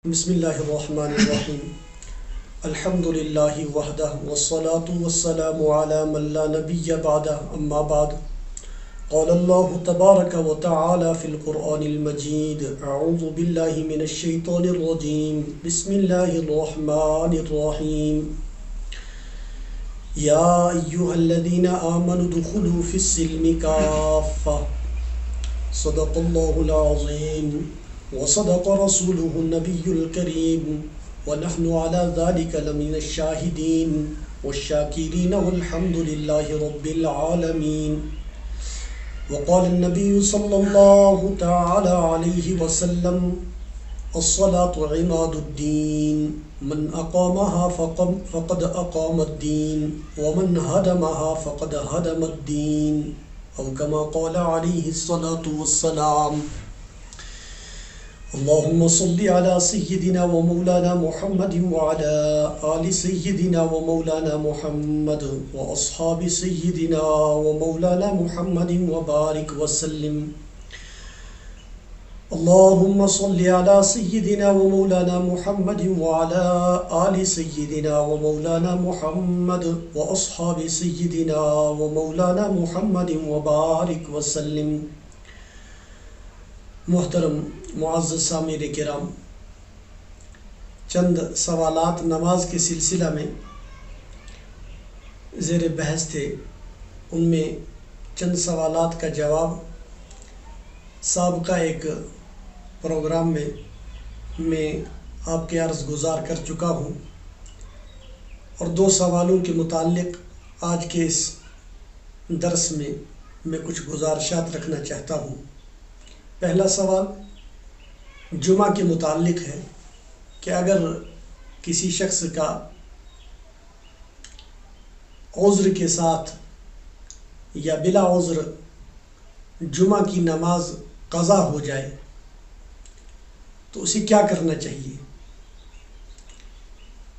بسم اللہ الرحمن الرحیم الحمد للہ وحدہ والصلاة والسلام علی من لا نبی بعدہ اما بعد قال اللہ تبارک وتعالی فی القرآن المجید اعوذ باللہ من الشیطان الرجیم بسم اللہ الرحمن الرحیم یا ایہا الذین آمنوا ادخلوا فی السلم کافہ صدق اللہ العظیم وصدق رسوله النبي الكريم ونحن على ذلك لمن الشاهدين والشاكرين والحمد لله رب العالمين وقال النبي صلى الله تعالى عليه وسلم الصلاة عماد الدين من أقامها فقد أقام الدين ومن هدمها فقد هدم الدين أو كما قال عليه الصلاة والسلام اللهم صل على سيدنا ومولانا محمد وعلى آل سيدنا ومولانا محمد وأصحاب سيدنا ومولانا محمد وبارك وسلم اللهم صل على سيدنا ومولانا محمد وعلى آل سيدنا ومولانا محمد وأصحاب سيدنا ومولانا محمد وبارك وسلم. محترم معزز سامعین کرام، چند سوالات نماز کے سلسلہ میں زیر بحث تھے، ان میں چند سوالات کا جواب سابقہ ایک پروگرام میں آپ کے عرض گزار کر چکا ہوں، اور دو سوالوں کے متعلق آج کے اس درس میں کچھ گزارشات رکھنا چاہتا ہوں. پہلا سوال جمعہ کے متعلق ہے کہ اگر کسی شخص کا عذر کے ساتھ یا بلا عذر جمعہ کی نماز قضا ہو جائے تو اسے کیا کرنا چاہیے.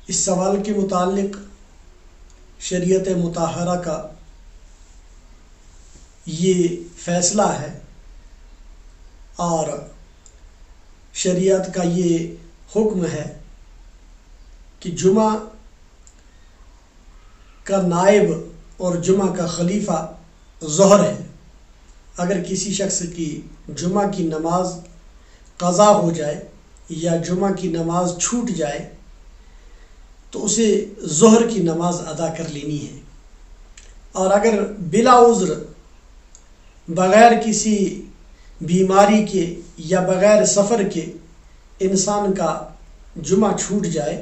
اس سوال کے متعلق شریعت مطہرہ کا یہ فیصلہ ہے اور شریعت کا یہ حکم ہے کہ جمعہ کا نائب اور جمعہ کا خلیفہ ظہر ہے. اگر کسی شخص کی جمعہ کی نماز قضا ہو جائے یا جمعہ کی نماز چھوٹ جائے تو اسے ظہر کی نماز ادا کر لینی ہے، اور اگر بلا عذر بغیر کسی بیماری کے یا بغیر سفر کے انسان کا جمعہ چھوٹ جائے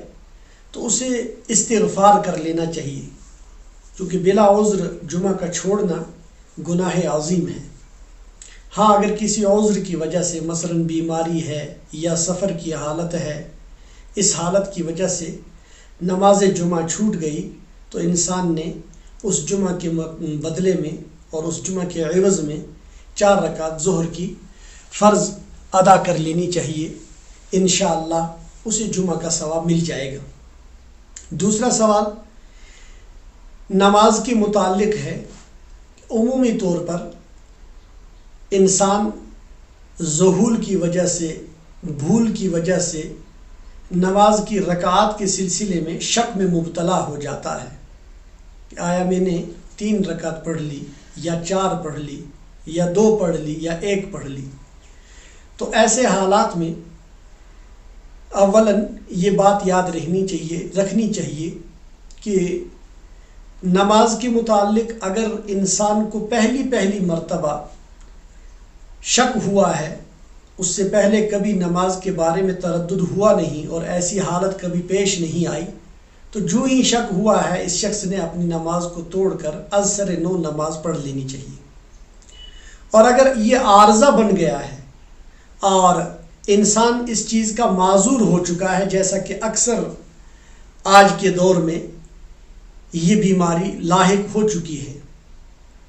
تو اسے استغفار کر لینا چاہیے، کیونکہ بلا عذر جمعہ کا چھوڑنا گناہ عظیم ہے. ہاں، اگر کسی عذر کی وجہ سے مثلا بیماری ہے یا سفر کی حالت ہے، اس حالت کی وجہ سے نماز جمعہ چھوٹ گئی تو انسان نے اس جمعہ کے بدلے میں اور اس جمعہ کے عوض میں 4 رکعت ظہر کی فرض ادا کر لینی چاہیے. انشاءاللہ اسے جمعہ کا ثواب مل جائے گا. دوسرا سوال نماز کے متعلق ہے. عمومی طور پر انسان ذہول کی وجہ سے، بھول کی وجہ سے نماز کی رکعات کے سلسلے میں شک میں مبتلا ہو جاتا ہے کہ آیا میں نے 3 رکعت پڑھ لی یا 4 پڑھ لی یا 2 پڑھ لی یا 1 پڑھ لی. تو ایسے حالات میں اولاً یہ بات یاد رکھنی چاہیے کہ نماز کے متعلق اگر انسان کو پہلی مرتبہ شک ہوا ہے، اس سے پہلے کبھی نماز کے بارے میں تردد ہوا نہیں اور ایسی حالت کبھی پیش نہیں آئی، تو جو ہی شک ہوا ہے اس شخص نے اپنی نماز کو توڑ کر از سر نو نماز پڑھ لینی چاہیے. اور اگر یہ عارضہ بن گیا ہے اور انسان اس چیز کا معذور ہو چکا ہے، جیسا کہ اکثر آج کے دور میں یہ بیماری لاحق ہو چکی ہے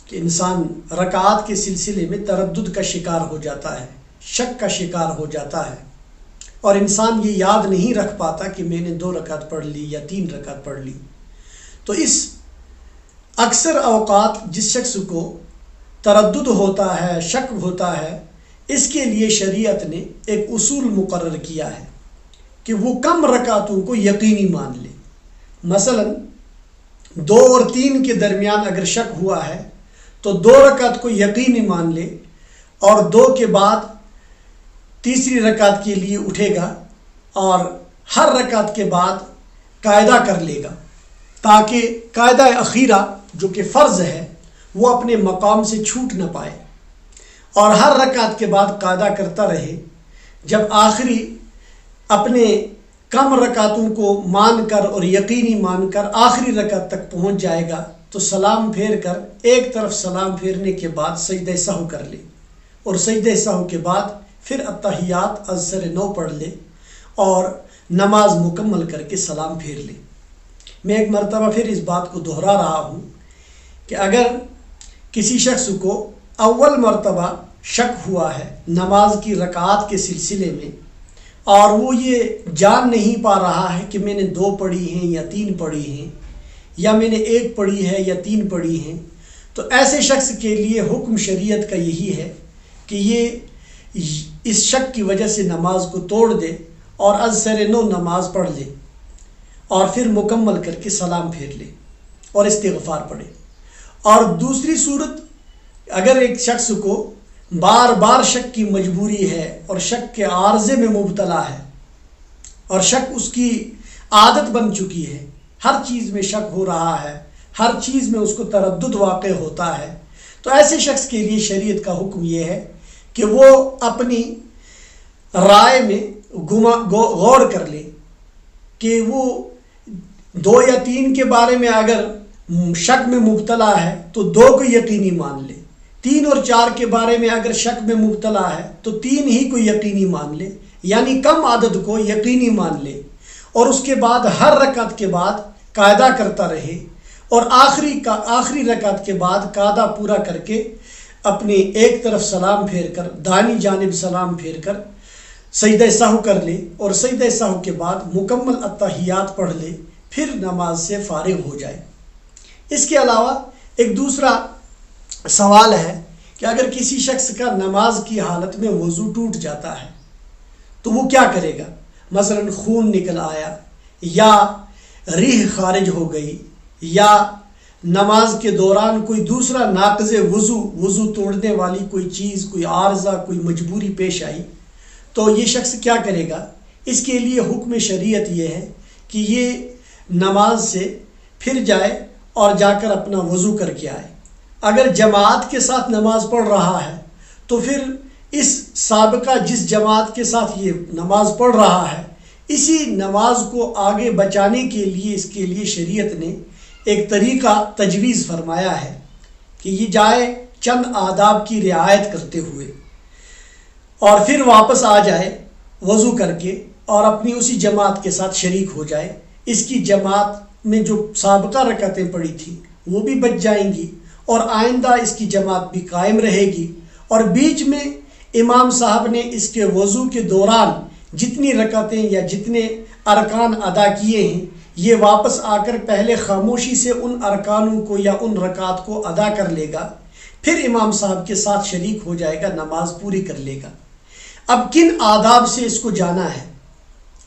کہ انسان رکعات کے سلسلے میں تردد کا شکار ہو جاتا ہے، شک کا شکار ہو جاتا ہے، اور انسان یہ یاد نہیں رکھ پاتا کہ میں نے 2 رکعت پڑھ لی یا 3 رکعت پڑھ لی. تو اس اکثر اوقات جس شخص کو تردد ہوتا ہے، شک ہوتا ہے، اس کے لیے شریعت نے ایک اصول مقرر کیا ہے کہ وہ کم رکعتوں کو یقینی مان لے۔ مثلا 2 اور 3 کے درمیان اگر شک ہوا ہے تو 2 رکعت کو یقینی مان لے، اور 2 کے بعد تیسری رکعت کے لیے اٹھے گا اور ہر رکعت کے بعد قاعدہ کر لے گا، تاکہ قاعدہ اخیرہ جو کہ فرض ہے وہ اپنے مقام سے چھوٹ نہ پائے، اور ہر رکعت کے بعد قاعدہ کرتا رہے۔ جب آخری اپنے کم رکعتوں کو مان کر اور یقینی مان کر آخری رکعت تک پہنچ جائے گا تو سلام پھیر کر ایک طرف سلام پھیرنے کے بعد سجدہ سہو کر لے، اور سجدہ سہو کے بعد پھر التحیات از سر نو پڑھ لے اور نماز مکمل کر کے سلام پھیر لے۔ میں ایک مرتبہ پھر اس بات کو دہرا رہا ہوں کہ اگر کسی شخص کو اول مرتبہ شک ہوا ہے نماز کی رکعات کے سلسلے میں، اور وہ یہ جان نہیں پا رہا ہے کہ میں نے 2 پڑھی ہیں یا 3 پڑھی ہیں، یا میں نے 1 پڑھی ہے یا 3 پڑھی ہیں، تو ایسے شخص کے لیے حکم شریعت کا یہی ہے کہ یہ اس شک کی وجہ سے نماز کو توڑ دے اور از سر نو نماز پڑھ لے، اور پھر مکمل کر کے سلام پھیر لے اور استغفار پڑھے۔ اور دوسری صورت، اگر ایک شخص کو بار بار شک کی مجبوری ہے اور شک کے عارضے میں مبتلا ہے، اور شک اس کی عادت بن چکی ہے، ہر چیز میں شک ہو رہا ہے، ہر چیز میں اس کو تردد واقع ہوتا ہے، تو ایسے شخص کے لیے شریعت کا حکم یہ ہے کہ وہ اپنی رائے میں غور کر لے کہ وہ 2 یا 3 کے بارے میں اگر شک میں مبتلا ہے تو 2 کو یقینی مان لے، 3 اور 4 کے بارے میں اگر شک میں مبتلا ہے تو 3 ہی کو یقینی مان لے، یعنی کم عدد کو یقینی مان لے، اور اس کے بعد ہر رکعت کے بعد قاعدہ کرتا رہے، اور آخری رکعت کے بعد قاعدہ پورا کر کے اپنی ایک طرف سلام پھیر کر دائیں جانب سلام پھیر کر سجدہ سہو کر لے، اور سجدہ سہو کے بعد مکمل التحیات پڑھ لے، پھر نماز سے فارغ ہو جائے۔ اس کے علاوہ ایک دوسرا سوال ہے کہ اگر کسی شخص کا نماز کی حالت میں وضو ٹوٹ جاتا ہے تو وہ کیا کرے گا؟ مثلا خون نکل آیا، یا ریح خارج ہو گئی، یا نماز کے دوران کوئی دوسرا ناقض وضو توڑنے والی کوئی چیز، کوئی عارضہ، کوئی مجبوری پیش آئی، تو یہ شخص کیا کرے گا؟ اس کے لیے حکم شریعت یہ ہے کہ یہ نماز سے پھر جائے اور جا کر اپنا وضو کر کے آئے۔ اگر جماعت کے ساتھ نماز پڑھ رہا ہے تو پھر اس سابقہ جس جماعت کے ساتھ یہ نماز پڑھ رہا ہے، اسی نماز کو آگے بچانے کے لیے اس کے لیے شریعت نے ایک طریقہ تجویز فرمایا ہے کہ یہ جائے چند آداب کی رعایت کرتے ہوئے، اور پھر واپس آ جائے وضو کر کے اور اپنی اسی جماعت کے ساتھ شریک ہو جائے۔ اس کی جماعت میں جو سابقہ رکعتیں پڑھی تھیں وہ بھی بچ جائیں گی، اور آئندہ اس کی جماعت بھی قائم رہے گی، اور بیچ میں امام صاحب نے اس کے وضو کے دوران جتنی رکعتیں یا جتنے ارکان ادا کیے ہیں یہ واپس آ کر پہلے خاموشی سے ان ارکانوں کو یا ان رکعات کو ادا کر لے گا، پھر امام صاحب کے ساتھ شریک ہو جائے گا، نماز پوری کر لے گا۔ اب کن آداب سے اس کو جانا ہے؟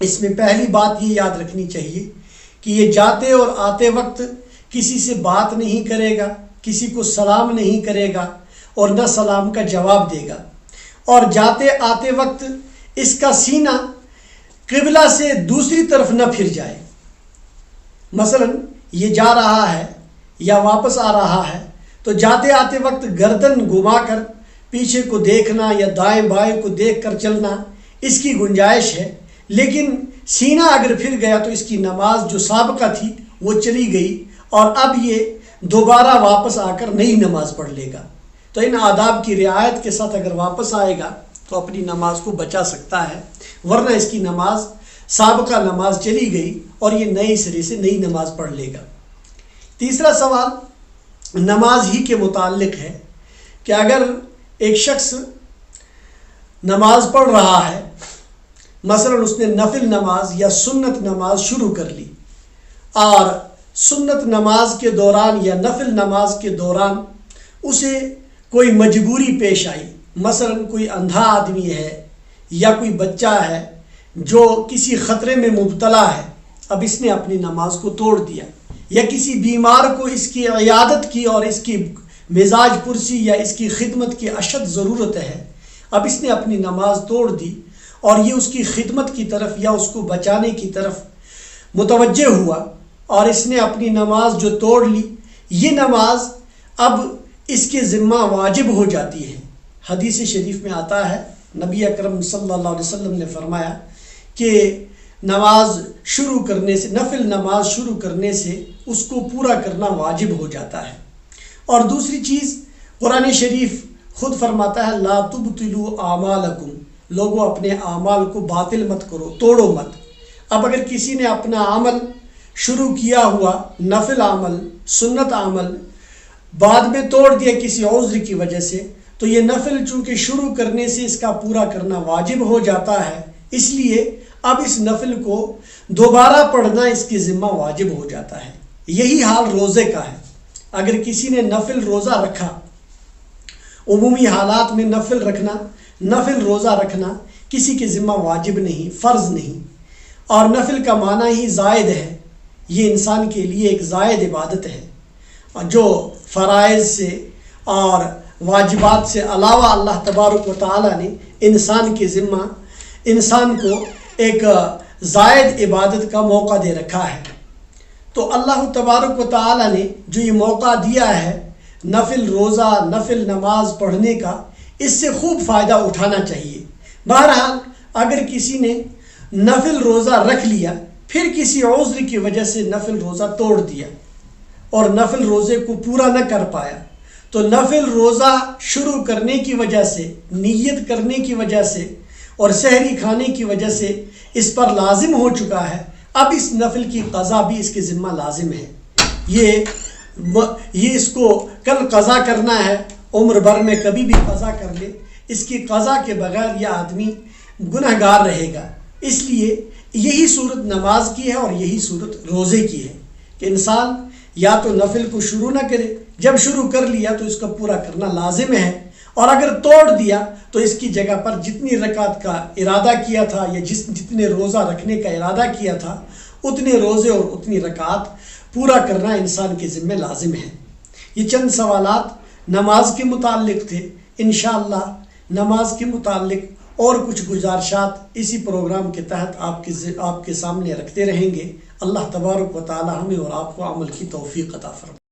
اس میں پہلی بات یہ یاد رکھنی چاہیے کہ یہ جاتے اور آتے وقت کسی سے بات نہیں کرے گا، کسی کو سلام نہیں کرے گا، اور نہ سلام کا جواب دے گا، اور جاتے آتے وقت اس کا سینہ قبلہ سے دوسری طرف نہ پھر جائے۔ مثلا یہ جا رہا ہے یا واپس آ رہا ہے تو جاتے آتے وقت گردن گھما کر پیچھے کو دیکھنا یا دائیں بائیں کو دیکھ کر چلنا اس کی گنجائش ہے، لیکن سینہ اگر پھر گیا تو اس کی نماز جو سابقہ تھی وہ چلی گئی، اور اب یہ دوبارہ واپس آ کر نئی نماز پڑھ لے گا۔ تو ان آداب کی رعایت کے ساتھ اگر واپس آئے گا تو اپنی نماز کو بچا سکتا ہے، ورنہ اس کی نماز سابقہ نماز چلی گئی اور یہ نئے سرے سے نئی نماز پڑھ لے گا۔ تیسرا سوال نماز ہی کے متعلق ہے کہ اگر ایک شخص نماز پڑھ رہا ہے، مثلا اس نے نفل نماز یا سنت نماز شروع کر لی، اور سنت نماز کے دوران یا نفل نماز کے دوران اسے کوئی مجبوری پیش آئی، مثلا کوئی اندھا آدمی ہے، یا کوئی بچہ ہے، جو کسی خطرے میں مبتلا ہے، اب اس نے اپنی نماز کو توڑ دیا، یا کسی بیمار کو اس کی عیادت کی اور اس کی مزاج پرسی یا اس کی خدمت کی اشد ضرورت ہے، اب اس نے اپنی نماز توڑ دی اور یہ اس کی خدمت کی طرف یا اس کو بچانے کی طرف متوجہ ہوا، اور اس نے اپنی نماز جو توڑ لی، یہ نماز اب اس کے ذمہ واجب ہو جاتی ہے۔ حدیث شریف میں آتا ہے، نبی اکرم صلی اللہ علیہ وسلم نے فرمایا کہ نماز شروع کرنے سے، نفل نماز شروع کرنے سے اس کو پورا کرنا واجب ہو جاتا ہے۔ اور دوسری چیز، قرآن شریف خود فرماتا ہے لا تبطلوا اعمالکم، لوگوں اپنے اعمال کو باطل مت کرو، توڑو مت۔ اب اگر کسی نے اپنا عمل شروع کیا ہوا، نفل عمل، سنت عمل، بعد میں توڑ دیا کسی عذر کی وجہ سے، تو یہ نفل چونکہ شروع کرنے سے اس کا پورا کرنا واجب ہو جاتا ہے، اس لیے اب اس نفل کو دوبارہ پڑھنا اس کی ذمہ واجب ہو جاتا ہے۔ یہی حال روزے کا ہے۔ اگر کسی نے نفل روزہ رکھا، عمومی حالات میں نفل روزہ رکھنا کسی کے ذمہ واجب نہیں، فرض نہیں، اور نفل کا معنی ہی زائد ہے، یہ انسان کے لیے ایک زائد عبادت ہے جو فرائض سے اور واجبات سے علاوہ اللہ تبارک و تعالیٰ نے انسان کے ذمہ، انسان کو ایک زائد عبادت کا موقع دے رکھا ہے۔ تو اللہ تبارک و تعالیٰ نے جو یہ موقع دیا ہے نفل روزہ، نفل نماز پڑھنے کا، اس سے خوب فائدہ اٹھانا چاہیے۔ بہرحال اگر کسی نے نفل روزہ رکھ لیا، پھر کسی عذر کی وجہ سے نفل روزہ توڑ دیا اور نفل روزے کو پورا نہ کر پایا، تو نفل روزہ شروع کرنے کی وجہ سے، نیت کرنے کی وجہ سے اور سحری کھانے کی وجہ سے اس پر لازم ہو چکا ہے، اب اس نفل کی قضا بھی اس کے ذمہ لازم ہے۔ یہ اس کو کل قضا کرنا ہے، عمر بھر میں کبھی بھی قضا کر لے، اس کی قضا کے بغیر یہ آدمی گنہگار رہے گا۔ اس لیے یہی صورت نماز کی ہے اور یہی صورت روزے کی ہے کہ انسان یا تو نفل کو شروع نہ کرے، جب شروع کر لیا تو اس کا پورا کرنا لازم ہے، اور اگر توڑ دیا تو اس کی جگہ پر جتنی رکعت کا ارادہ کیا تھا یا جتنے روزہ رکھنے کا ارادہ کیا تھا، اتنے روزے اور اتنی رکعت پورا کرنا انسان کے ذمہ لازم ہے۔ یہ چند سوالات نماز کے متعلق تھے۔ انشاءاللہ نماز کے متعلق اور کچھ گزارشات اسی پروگرام کے تحت آپ کے سامنے رکھتے رہیں گے۔ اللہ تبارک و تعالی ہمیں اور آپ کو عمل کی توفیق عطا فرمائے۔